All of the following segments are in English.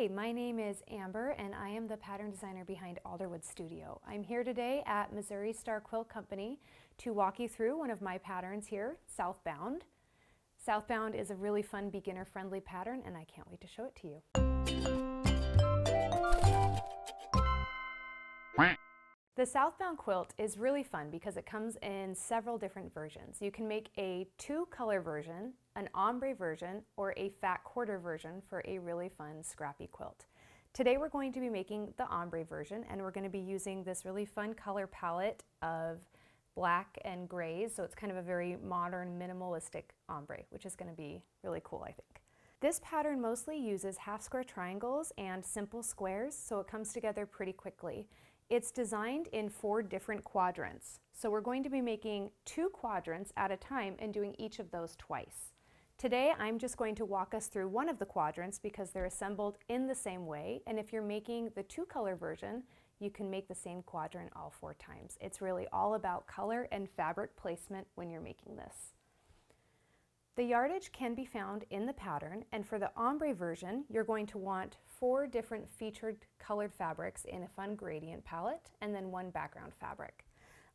Hi, my name is Amber and I am the pattern designer behind Alderwood Studio. I'm here today at Missouri Star Quilt Company to walk you through one of my patterns here, Southbound. Southbound is a really fun beginner-friendly pattern and I can't wait to show it to you. The Southbound quilt is really fun because it comes in several different versions. You can make a 2-color version, an ombre version, or a fat quarter version for a really fun scrappy quilt. Today we're going to be making the ombre version and we're going to be using this really fun color palette of black and grays, so it's kind of a very modern minimalistic ombre, which is going to be really cool, I think. This pattern mostly uses half square triangles and simple squares, so it comes together pretty quickly. It's designed in 4 different quadrants. So we're going to be making 2 quadrants at a time and doing each of those twice. Today I'm just going to walk us through one of the quadrants because they're assembled in the same way, and if you're making the 2-color version, you can make the same quadrant all 4 times. It's really all about color and fabric placement when you're making this. The yardage can be found in the pattern, and for the ombre version, you're going to want 4 different featured colored fabrics in a fun gradient palette, and then 1 background fabric.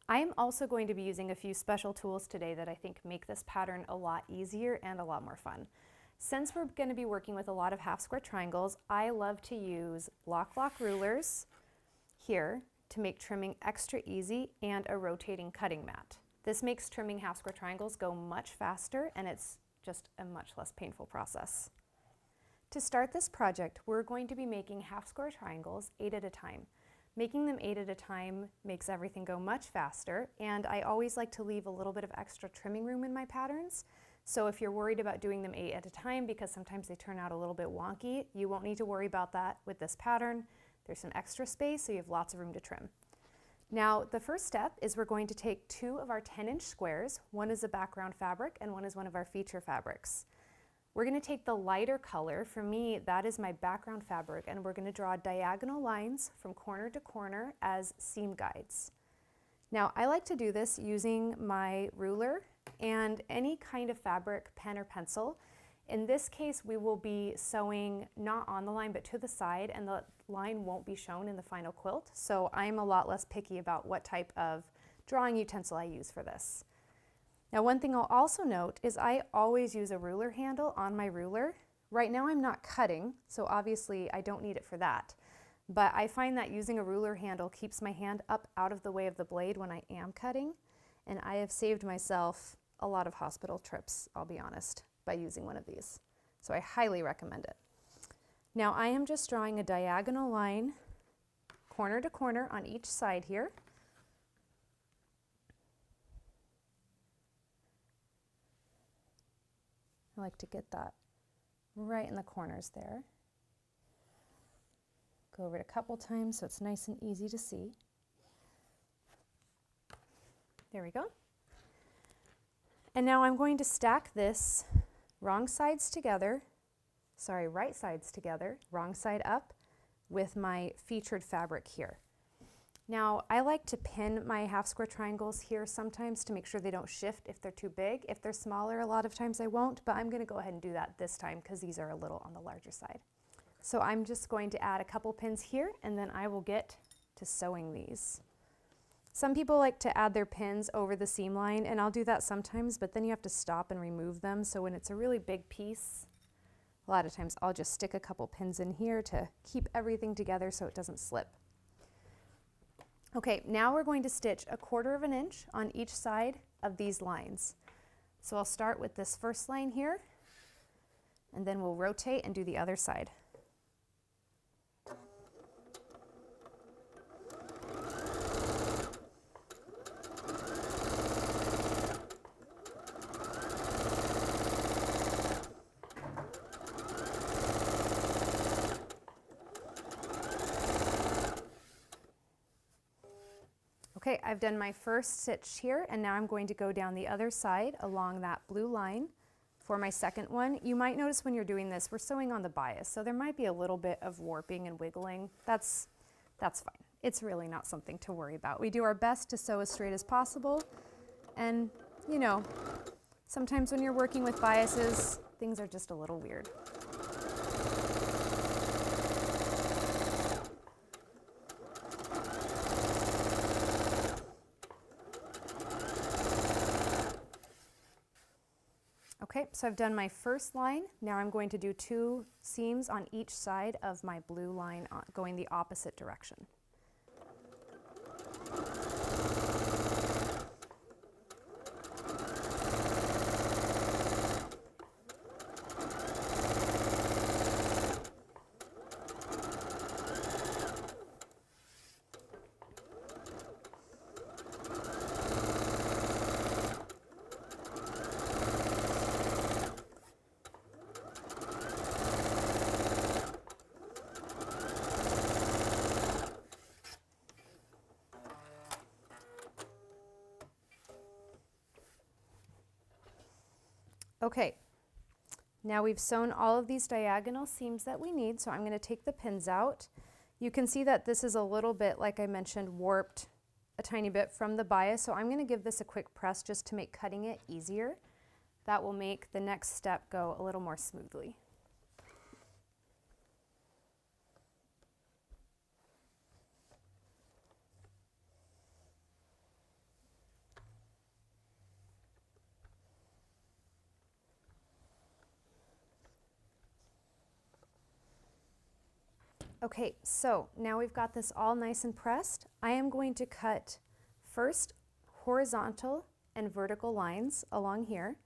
I am also going to be using a few special tools today that I think make this pattern a lot easier and a lot more fun. Since we're going to be working with a lot of half square triangles, I love to use block rulers here to make trimming extra easy, and a rotating cutting mat. This makes trimming half square triangles go much faster, and it's just a much less painful process. To start this project, we're going to be making half square triangles 8 at a time. Making them 8 at a time makes everything go much faster, and I always like to leave a little bit of extra trimming room in my patterns. So if you're worried about doing them 8 at a time because sometimes they turn out a little bit wonky, you won't need to worry about that with this pattern. There's some extra space, so you have lots of room to trim. Now, the first step is we're going to take 2 of our 10-inch squares. One is a background fabric and one is one of our feature fabrics. We're going to take the lighter color. For me, that is my background fabric, and we're going to draw diagonal lines from corner to corner as seam guides. Now, I like to do this using my ruler and any kind of fabric, pen or pencil. In this case, we will be sewing not on the line but to the side, and the line won't be shown in the final quilt, so I'm a lot less picky about what type of drawing utensil I use for this. Now, one thing I'll also note is I always use a ruler handle on my ruler. Right now I'm not cutting, so obviously I don't need it for that, but I find that using a ruler handle keeps my hand up out of the way of the blade when I am cutting, and I have saved myself a lot of hospital trips, I'll be honest, by using one of these. So I highly recommend it. Now I am just drawing a diagonal line corner to corner on each side here. I like to get that right in the corners there. Go over it a couple times so it's nice and easy to see. There we go. And now I'm going to stack this right sides together, wrong side up with my featured fabric here. Now, I like to pin my half square triangles here sometimes to make sure they don't shift if they're too big. If they're smaller, a lot of times I won't, but I'm going to go ahead and do that this time because these are a little on the larger side. So I'm just going to add a couple pins here, and then I will get to sewing these. Some people like to add their pins over the seam line, and I'll do that sometimes, but then you have to stop and remove them. So when it's a really big piece, a lot of times I'll just stick a couple pins in here to keep everything together so it doesn't slip. Okay, now we're going to stitch 1/4 inch on each side of these lines. So I'll start with this first line here, and then we'll rotate and do the other side. Okay, I've done my first stitch here, and now I'm going to go down the other side along that blue line for my second one. You might notice when you're doing this, we're sewing on the bias, so there might be a little bit of warping and wiggling. That's fine. It's really not something to worry about. We do our best to sew as straight as possible, and you know, sometimes when you're working with biases, things are just a little weird. Okay, so I've done my first line. Now I'm going to do 2 seams on each side of my blue line going the opposite direction. Okay, now we've sewn all of these diagonal seams that we need, so I'm going to take the pins out. You can see that this is a little bit, like I mentioned, warped a tiny bit from the bias, so I'm going to give this a quick press just to make cutting it easier. That will make the next step go a little more smoothly. Okay, so now we've got this all nice and pressed. I am going to cut first horizontal and vertical lines along here.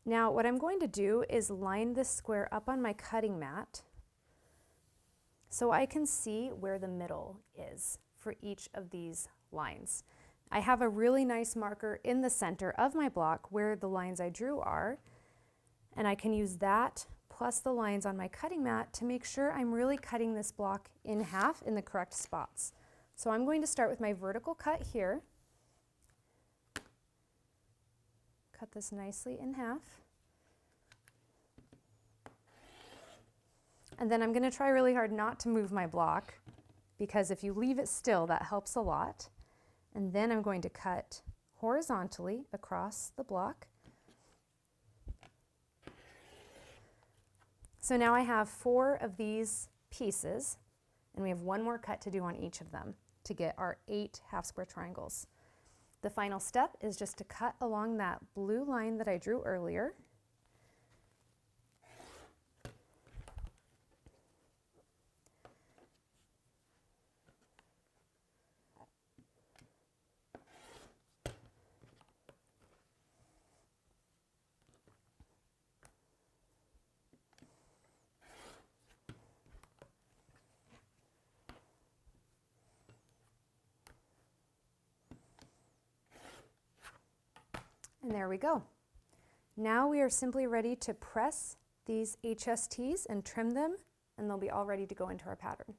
Now what I'm going to do is line this square up on my cutting mat so I can see where the middle is for each of these lines. I have a really nice marker in the center of my block where the lines I drew are, and I can use that plus the lines on my cutting mat to make sure I'm really cutting this block in half in the correct spots. So I'm going to start with my vertical cut here. Cut this nicely in half. And then I'm going to try really hard not to move my block, because if you leave it still, that helps a lot. And then I'm going to cut horizontally across the block. So now I have 4 of these pieces, and we have 1 more cut to do on each of them to get our 8 half square triangles. The final step is just to cut along that blue line that I drew earlier. And there we go. Now we are simply ready to press these HSTs and trim them, and they'll be all ready to go into our pattern.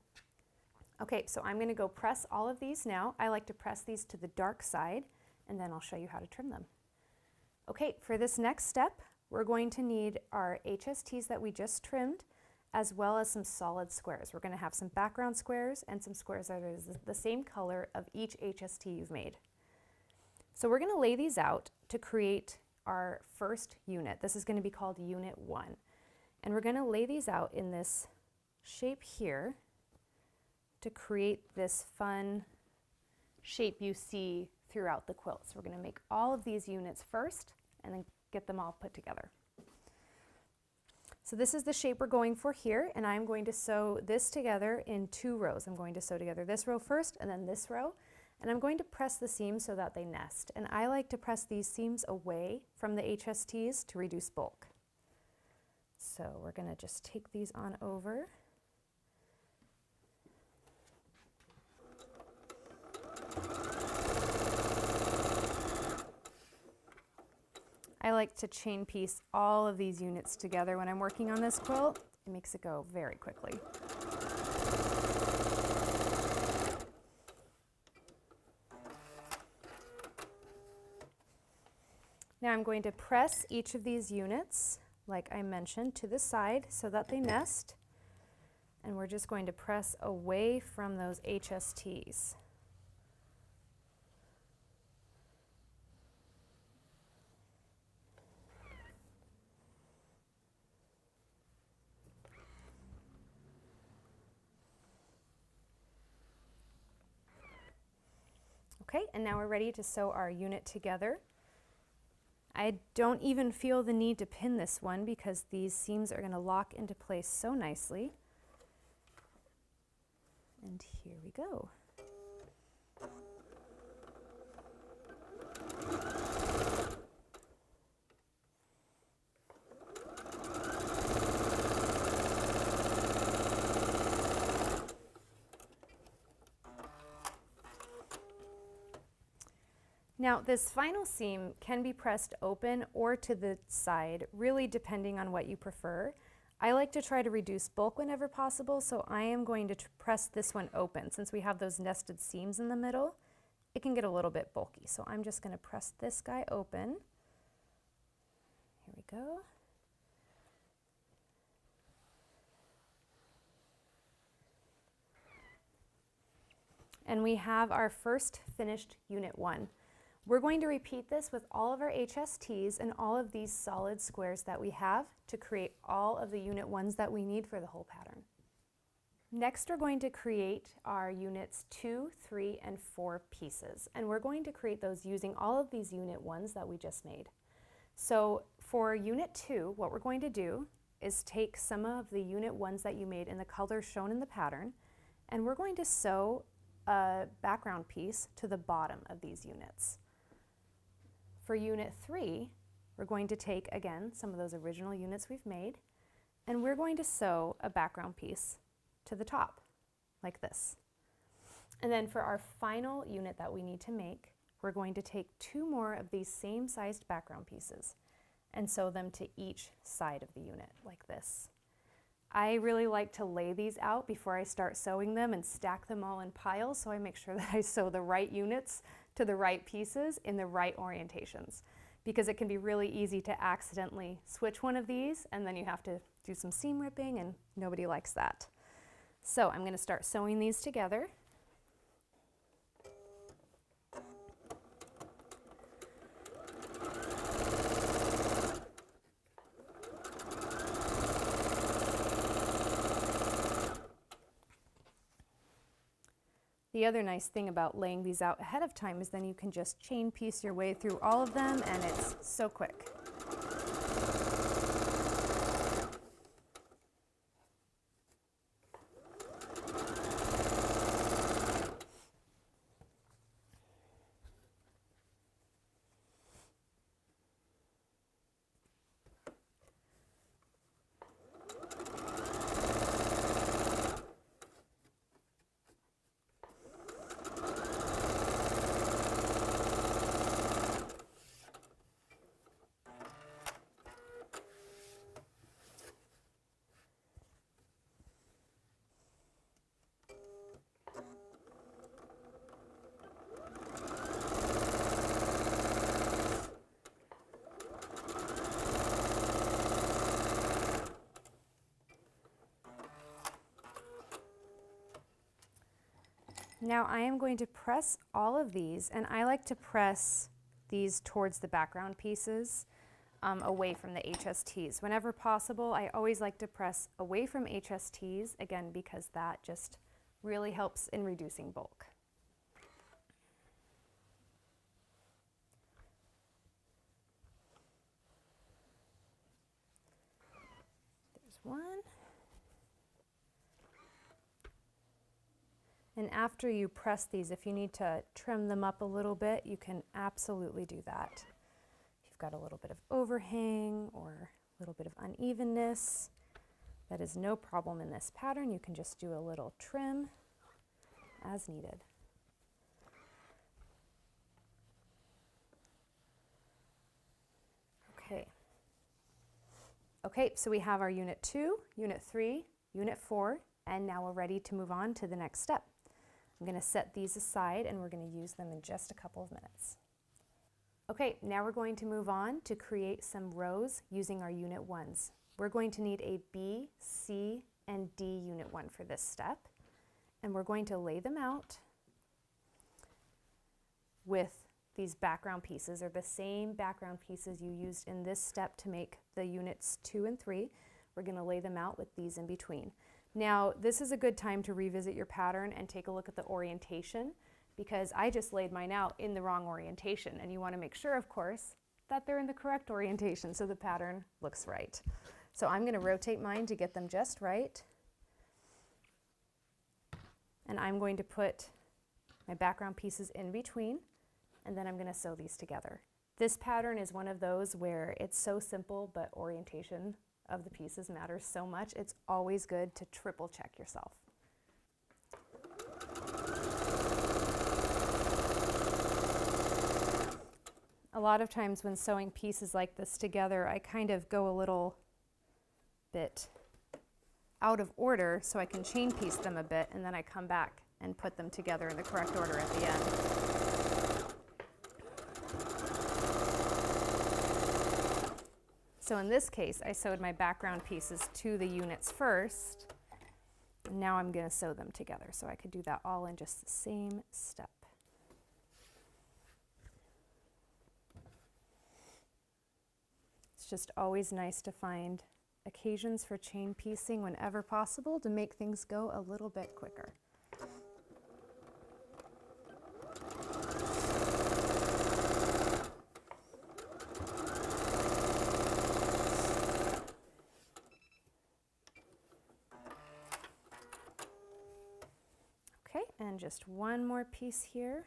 Okay, so I'm going to go press all of these now. I like to press these to the dark side, and then I'll show you how to trim them. Okay, for this next step, we're going to need our HSTs that we just trimmed, as well as some solid squares. We're going to have some background squares and some squares that are the same color of each HST you've made. So we're going to lay these out to create our first unit. This is going to be called Unit 1. And we're going to lay these out in this shape here to create this fun shape you see throughout the quilt. So we're going to make all of these units first and then get them all put together. So this is the shape we're going for here, and I'm going to sew this together in 2 rows. I'm going to sew together this row first and then this row. And I'm going to press the seams so that they nest. And I like to press these seams away from the HSTs to reduce bulk. So we're going to just take these on over. I like to chain piece all of these units together when I'm working on this quilt. It makes it go very quickly. Now I'm going to press each of these units, like I mentioned, to the side so that they nest. And we're just going to press away from those HSTs. Okay, and now we're ready to sew our unit together. I don't even feel the need to pin this one because these seams are going to lock into place so nicely. And here we go. Now this final seam can be pressed open or to the side, really depending on what you prefer. I like to try to reduce bulk whenever possible, so I am going to press this one open. Since we have those nested seams in the middle, it can get a little bit bulky. So I'm just going to press this guy open. Here we go. And we have our first finished Unit 1. We're going to repeat this with all of our HSTs and all of these solid squares that we have to create all of the Unit 1s that we need for the whole pattern. Next, we're going to create our Units 2, 3, and 4 pieces. And we're going to create those using all of these Unit 1s that we just made. So for Unit 2, what we're going to do is take some of the Unit 1s that you made in the colors shown in the pattern, and we're going to sew a background piece to the bottom of these units. For Unit 3, we're going to take, again, some of those original units we've made, and we're going to sew a background piece to the top, like this. And then for our final unit that we need to make, we're going to take 2 more of these same sized background pieces and sew them to each side of the unit, like this. I really like to lay these out before I start sewing them and stack them all in piles, so I make sure that I sew the right units to the right pieces in the right orientations, because it can be really easy to accidentally switch one of these and then you have to do some seam ripping, and nobody likes that. So I'm going to start sewing these together. The other nice thing about laying these out ahead of time is then you can just chain piece your way through all of them, and it's so quick. Now I am going to press all of these, and I like to press these towards the background pieces, away from the HSTs. Whenever possible, I always like to press away from HSTs, again, because that just really helps in reducing bulk. There's one. And after you press these, if you need to trim them up a little bit, you can absolutely do that. If you've got a little bit of overhang or a little bit of unevenness, that is no problem in this pattern. You can just do a little trim as needed. Okay. Okay, so we have our Unit 2, Unit 3, Unit 4, and now we're ready to move on to the next step. I'm going to set these aside and we're going to use them in just a couple of minutes. Okay, now we're going to move on to create some rows using our Unit 1s. We're going to need a B, C, and D Unit 1 for this step, and we're going to lay them out with these background pieces, or the same background pieces you used in this step to make the Units 2 and 3. We're going to lay them out with these in between. Now, this is a good time to revisit your pattern and take a look at the orientation, because I just laid mine out in the wrong orientation, and you want to make sure, of course, that they're in the correct orientation so the pattern looks right. So I'm going to rotate mine to get them just right. And I'm going to put my background pieces in between, and then I'm going to sew these together. This pattern is one of those where it's so simple, but orientation of the pieces matters so much. It's always good to triple check yourself. A lot of times when sewing pieces like this together, I kind of go a little bit out of order so I can chain piece them a bit, and then I come back and put them together in the correct order at the end. So in this case, I sewed my background pieces to the units first. Now I'm going to sew them together, so I could do that all in just the same step. It's just always nice to find occasions for chain piecing whenever possible to make things go a little bit quicker. Okay, and just one more piece here.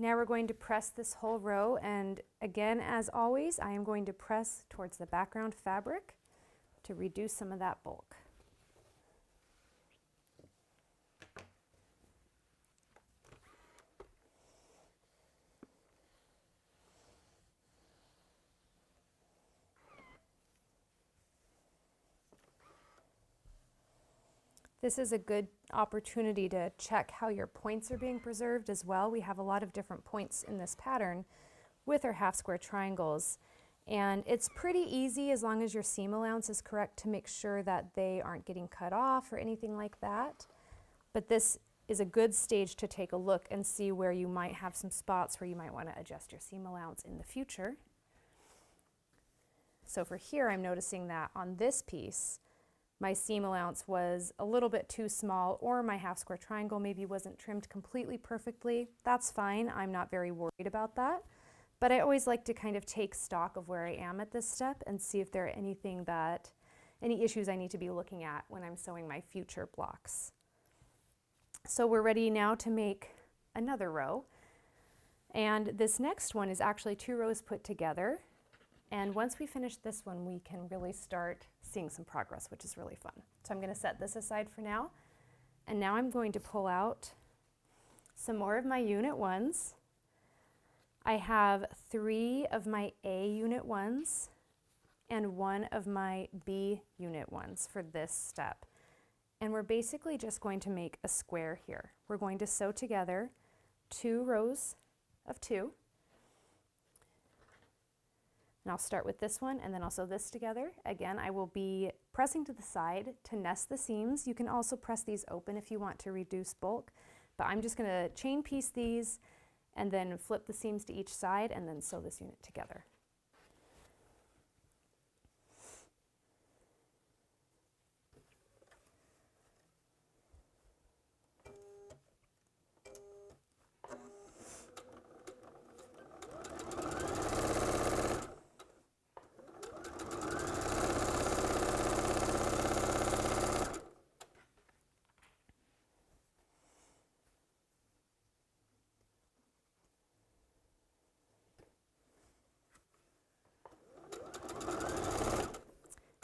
Now we're going to press this whole row, and again, as always, I am going to press towards the background fabric to reduce some of that bulk. This is a good opportunity to check how your points are being preserved as well. We have a lot of different points in this pattern with our half square triangles, and it's pretty easy as long as your seam allowance is correct to make sure that they aren't getting cut off or anything like that. But this is a good stage to take a look and see where you might have some spots where you might want to adjust your seam allowance in the future. So for here, I'm noticing that on this piece, my seam allowance was a little bit too small, or my half square triangle maybe wasn't trimmed completely perfectly. That's fine, I'm not very worried about that. But I always like to kind of take stock of where I am at this step and see if there are any issues I need to be looking at when I'm sewing my future blocks. So we're ready now to make another row. And this next one is actually 2 rows put together. And once we finish this one, we can really start seeing some progress, which is really fun. So I'm going to set this aside for now. And now I'm going to pull out some more of my unit 1s. I have 3 of my A unit 1s and 1 of my B unit 1s for this step. And we're basically just going to make a square here. We're going to sew together 2 rows of 2. And I'll start with this one, and then I'll sew this together. Again, I will be pressing to the side to nest the seams. You can also press these open if you want to reduce bulk, but I'm just going to chain piece these and then flip the seams to each side and then sew this unit together.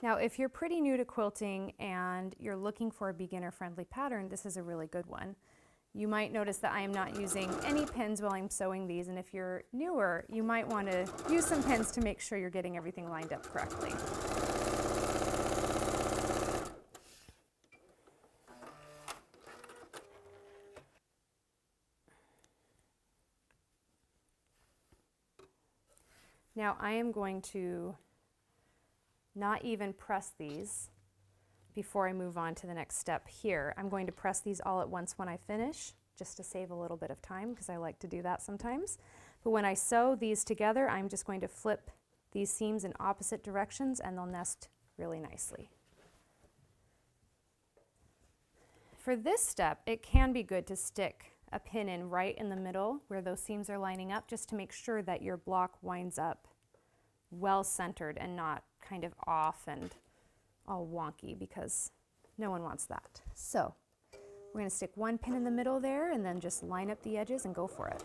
Now, if you're pretty new to quilting and you're looking for a beginner-friendly pattern, this is a really good one. You might notice that I am not using any pins while I'm sewing these, and if you're newer, you might want to use some pins to make sure you're getting everything lined up correctly. Now I am going to not even press these before I move on to the next step here. I'm going to press these all at once when I finish, just to save a little bit of time because I like to do that sometimes. But when I sew these together, I'm just going to flip these seams in opposite directions and they'll nest really nicely. For this step, it can be good to stick a pin in right in the middle where those seams are lining up, just to make sure that your block winds up well centered and not kind of off and all wonky, because no one wants that. So we're going to stick one pin in the middle there and then just line up the edges and go for it.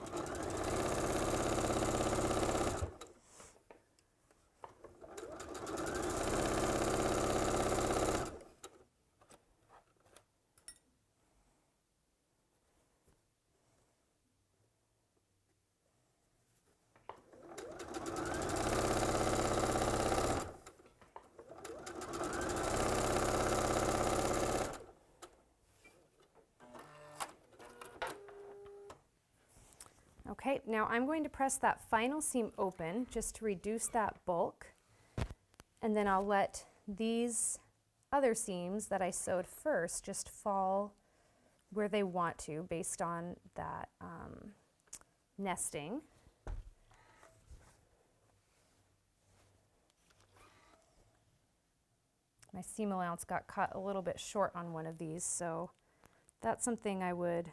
Okay, now I'm going to press that final seam open just to reduce that bulk, and then I'll let these other seams that I sewed first just fall where they want to based on that nesting. My seam allowance got cut a little bit short on one of these, so that's something I would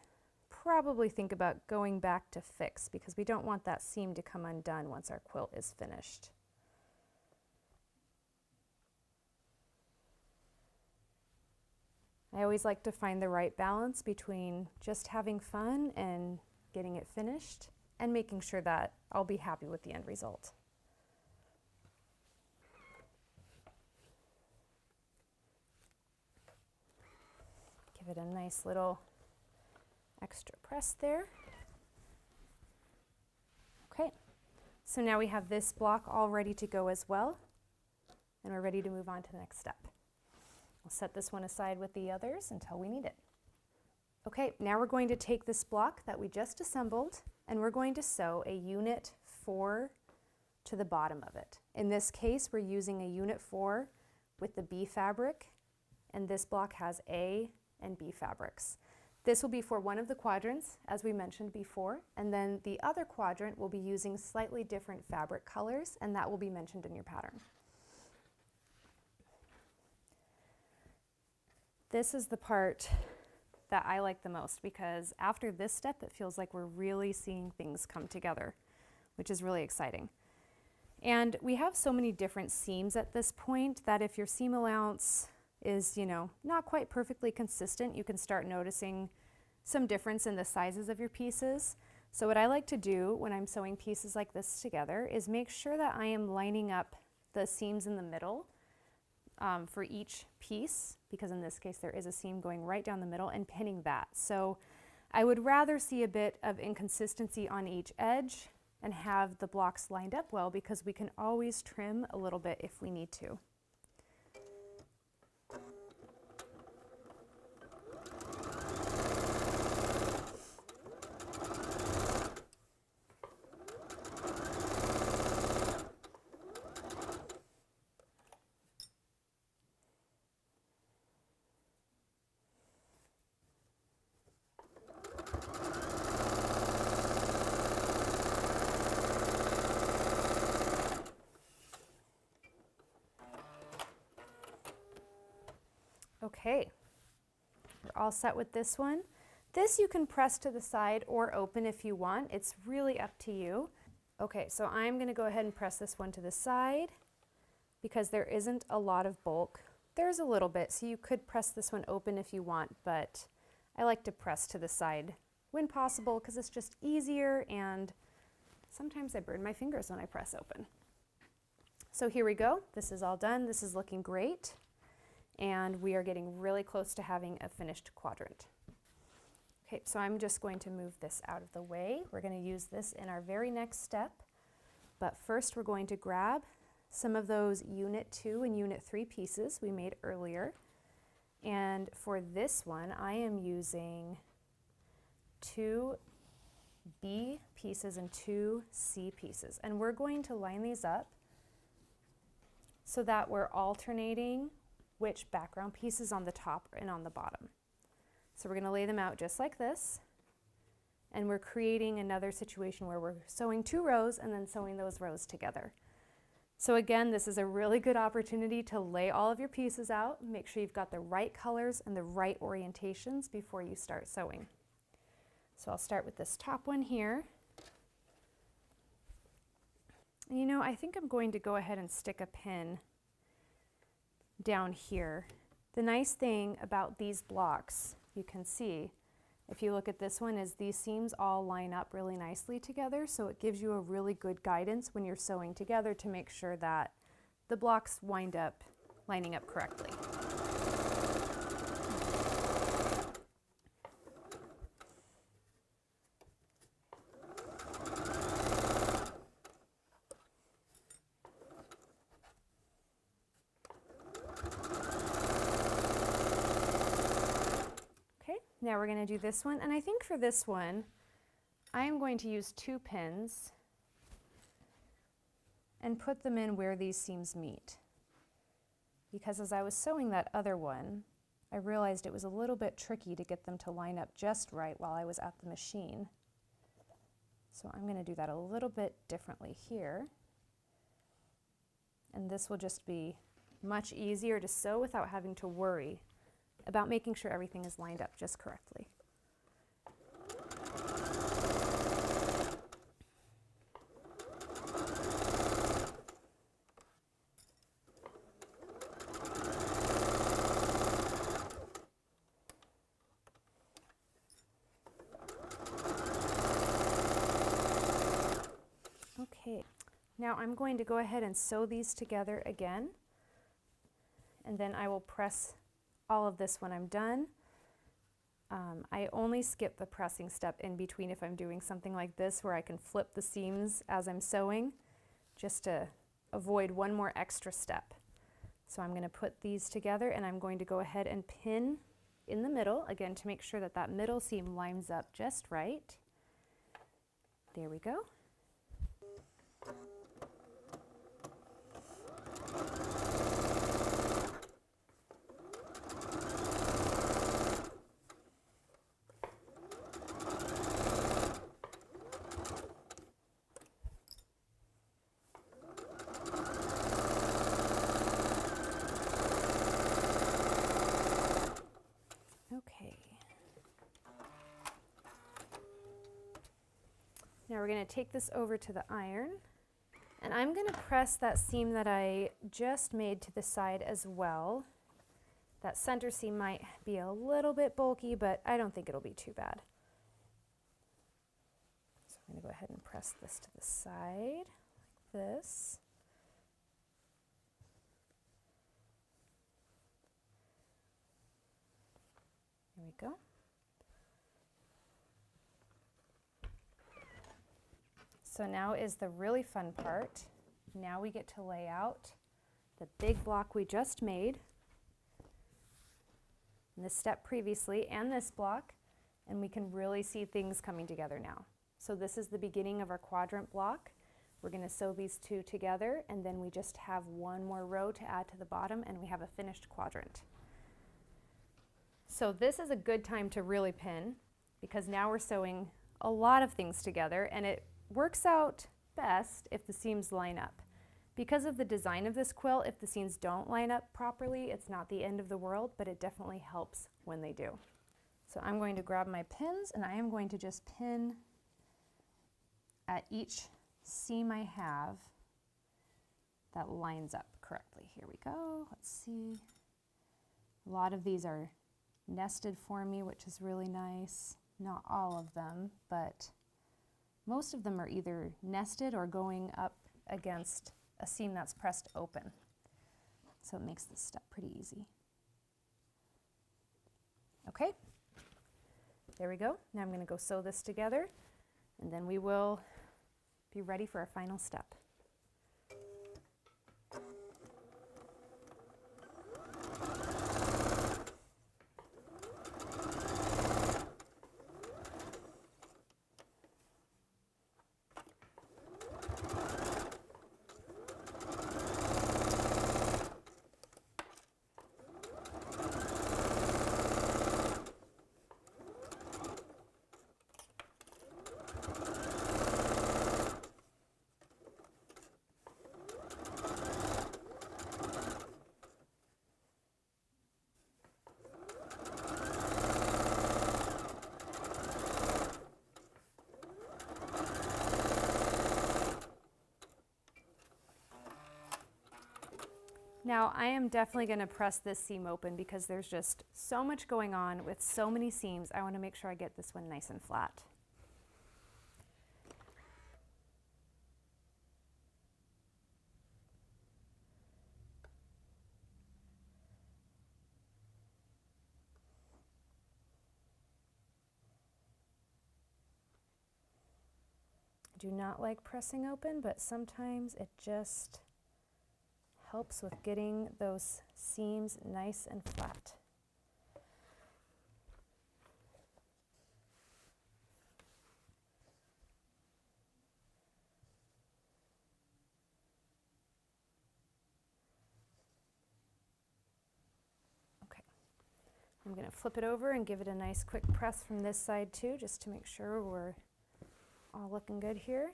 probably think about going back to fix, because we don't want that seam to come undone once our quilt is finished. I always like to find the right balance between just having fun and getting it finished and making sure that I'll be happy with the end result. Give it a nice little extra press there. Okay, so now we have this block all ready to go as well, and we're ready to move on to the next step. We'll set this one aside with the others until we need it. Okay, now we're going to take this block that we just assembled and we're going to sew a unit 4 to the bottom of it. In this case, we're using a unit 4 with the B fabric, and this block has A and B fabrics. This will be for one of the quadrants, as we mentioned before, and then the other quadrant will be using slightly different fabric colors, and that will be mentioned in your pattern. This is the part that I like the most, because after this step, it feels like we're really seeing things come together, which is really exciting. And we have so many different seams at this point that if your seam allowance is, not quite perfectly consistent, you can start noticing some difference in the sizes of your pieces. So what I like to do when I'm sewing pieces like this together is make sure that I am lining up the seams in the middle for each piece, because in this case there is a seam going right down the middle, and pinning that. So I would rather see a bit of inconsistency on each edge and have the blocks lined up well, because we can always trim a little bit if we need to. Okay, we're all set with this one. This you can press to the side or open if you want. It's really up to you. Okay, so I'm going to go ahead and press this one to the side because there isn't a lot of bulk. There's a little bit, so you could press this one open if you want, but I like to press to the side when possible because it's just easier, and sometimes I burn my fingers when I press open. So here we go. This is all done. This is looking great. And we are getting really close to having a finished quadrant. Okay, so I'm just going to move this out of the way. We're going to use this in our very next step, but first we're going to grab some of those Unit 2 and Unit 3 pieces we made earlier. And for this one, I am using 2 B pieces and 2 C pieces. And we're going to line these up so that we're alternating which background piece is on the top and on the bottom. So we're going to lay them out just like this, and we're creating another situation where we're sewing 2 rows and then sewing those rows together. So again, this is a really good opportunity to lay all of your pieces out, make sure you've got the right colors and the right orientations before you start sewing. So I'll start with this top one here. And you know, I think I'm going to go ahead and stick a pin down here. The nice thing about these blocks, you can see, if you look at this one, is these seams all line up really nicely together, so it gives you a really good guidance when you're sewing together to make sure that the blocks wind up lining up correctly. Now we're going to do this one, and I think for this one I am going to use 2 pins and put them in where these seams meet, because as I was sewing that other one I realized it was a little bit tricky to get them to line up just right while I was at the machine. So I'm going to do that a little bit differently here, and this will just be much easier to sew without having to worry about making sure everything is lined up just correctly. Okay, now I'm going to go ahead and sew these together again, and then I will press all of this when I'm done. I only skip the pressing step in between if I'm doing something like this where I can flip the seams as I'm sewing, just to avoid one more extra step. So I'm going to put these together, and I'm going to go ahead and pin in the middle, again to make sure that that middle seam lines up just right. There we go. Now we're going to take this over to the iron, and I'm going to press that seam that I just made to the side as well. That center seam might be a little bit bulky, but I don't think it'll be too bad. So I'm going to go ahead and press this to the side like this. There we go. So now is the really fun part. Now we get to lay out the big block we just made, in this step previously, and this block, and we can really see things coming together now. So this is the beginning of our quadrant block. We're going to sew these 2 together, and then we just have one more row to add to the bottom, and we have a finished quadrant. So this is a good time to really pin, because now we're sewing a lot of things together, and it works out best if the seams line up. Because of the design of this quilt, if the seams don't line up properly, it's not the end of the world, but it definitely helps when they do. So I'm going to grab my pins, and I am going to just pin at each seam I have that lines up correctly. Here we go. Let's see. A lot of these are nested for me, which is really nice. Not all of them, but most of them are either nested or going up against a seam that's pressed open. So it makes this step pretty easy. Okay, there we go. Now I'm going to go sew this together, and then we will be ready for our final step. Now I am definitely going to press this seam open because there's just so much going on with so many seams. I want to make sure I get this one nice and flat. I do not like pressing open, but sometimes it just helps with getting those seams nice and flat. Okay, I'm going to flip it over and give it a nice quick press from this side too, just to make sure we're all looking good here.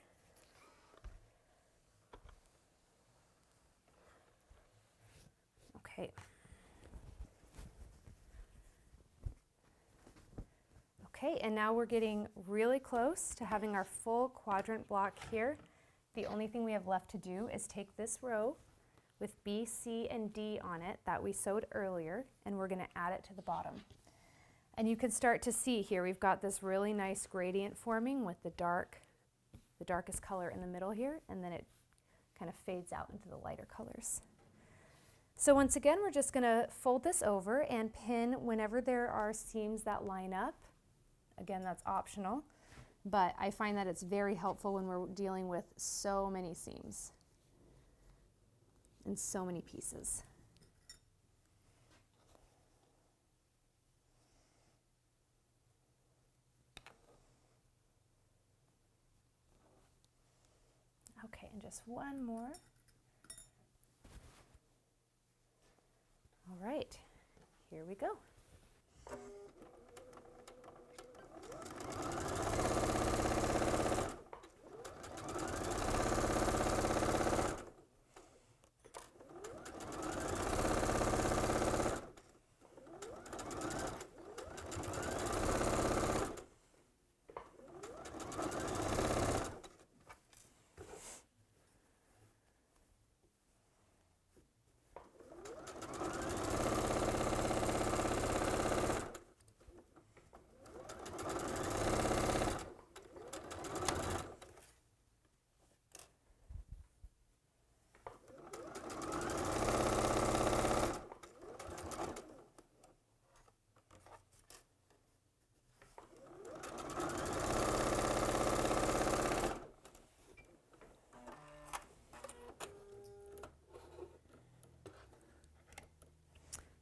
Okay. Okay, and now we're getting really close to having our full quadrant block here. The only thing we have left to do is take this row with B, C, and D on it that we sewed earlier, and we're going to add it to the bottom. And you can start to see here, we've got this really nice gradient forming with the darkest color in the middle here, and then it kind of fades out into the lighter colors. So once again, we're just going to fold this over and pin whenever there are seams that line up. Again, that's optional, but I find that it's very helpful when we're dealing with so many seams and so many pieces. Okay, and just one more. All right, here we go.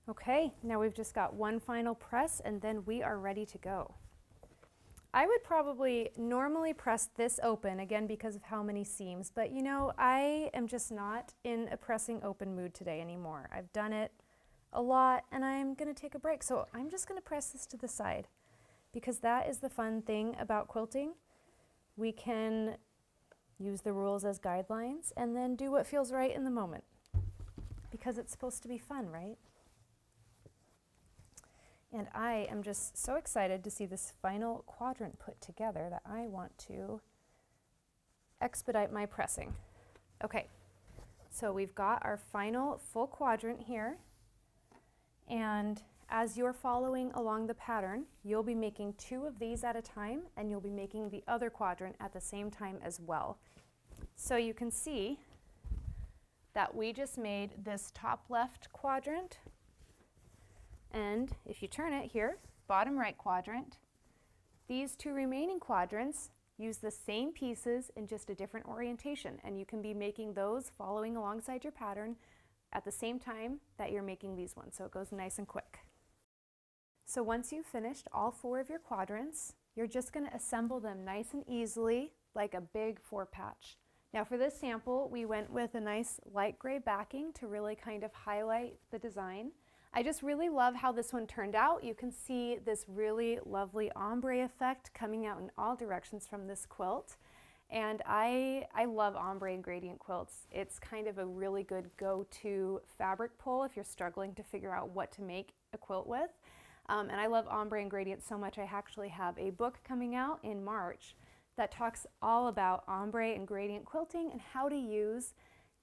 Okay, now we've just got one final press and then we are ready to go. I would probably normally press this open, again because of how many seams, but you know, I am just not in a pressing open mood today anymore. I've done it a lot and I'm going to take a break, so I'm just going to press this to the side because that is the fun thing about quilting. We can use the rules as guidelines and then do what feels right in the moment because it's supposed to be fun, right? And I am just so excited to see this final quadrant put together that I want to expedite my pressing. Okay, so we've got our final full quadrant here. And as you're following along the pattern, you'll be making 2 of these at a time, and you'll be making the other quadrant at the same time as well. So you can see that we just made this top left quadrant. And if you turn it here, bottom right quadrant, these 2 remaining quadrants use the same pieces in just a different orientation, and you can be making those following alongside your pattern at the same time that you're making these ones, so it goes nice and quick. So once you've finished all 4 of your quadrants, you're just going to assemble them nice and easily like a big 4-patch. Now for this sample, we went with a nice light gray backing to really kind of highlight the design. I just really love how this one turned out. You can see this really lovely ombre effect coming out in all directions from this quilt. And I love ombre and gradient quilts. It's kind of a really good go-to fabric pull if you're struggling to figure out what to make a quilt with. And I love ombre and gradient so much I actually have a book coming out in March that talks all about ombre and gradient quilting and how to use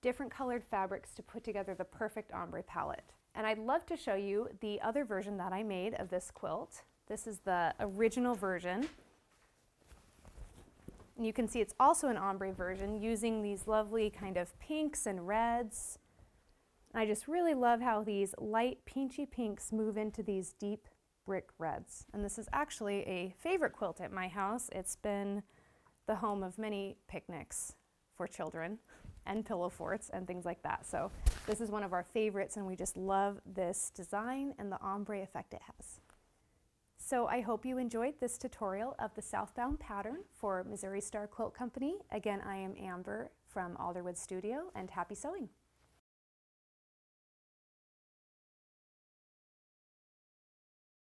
different colored fabrics to put together the perfect ombre palette. And I'd love to show you the other version that I made of this quilt. This is the original version. And you can see it's also an ombre version using these lovely kind of pinks and reds. I just really love how these light peachy pinks move into these deep brick reds. And this is actually a favorite quilt at my house. It's been the home of many picnics for children and pillow forts and things like that. So this is one of our favorites, and we just love this design and the ombre effect it has. So I hope you enjoyed this tutorial of the Southbound pattern for Missouri Star Quilt Company. Again, I am Amber from Alderwood Studio, and happy sewing!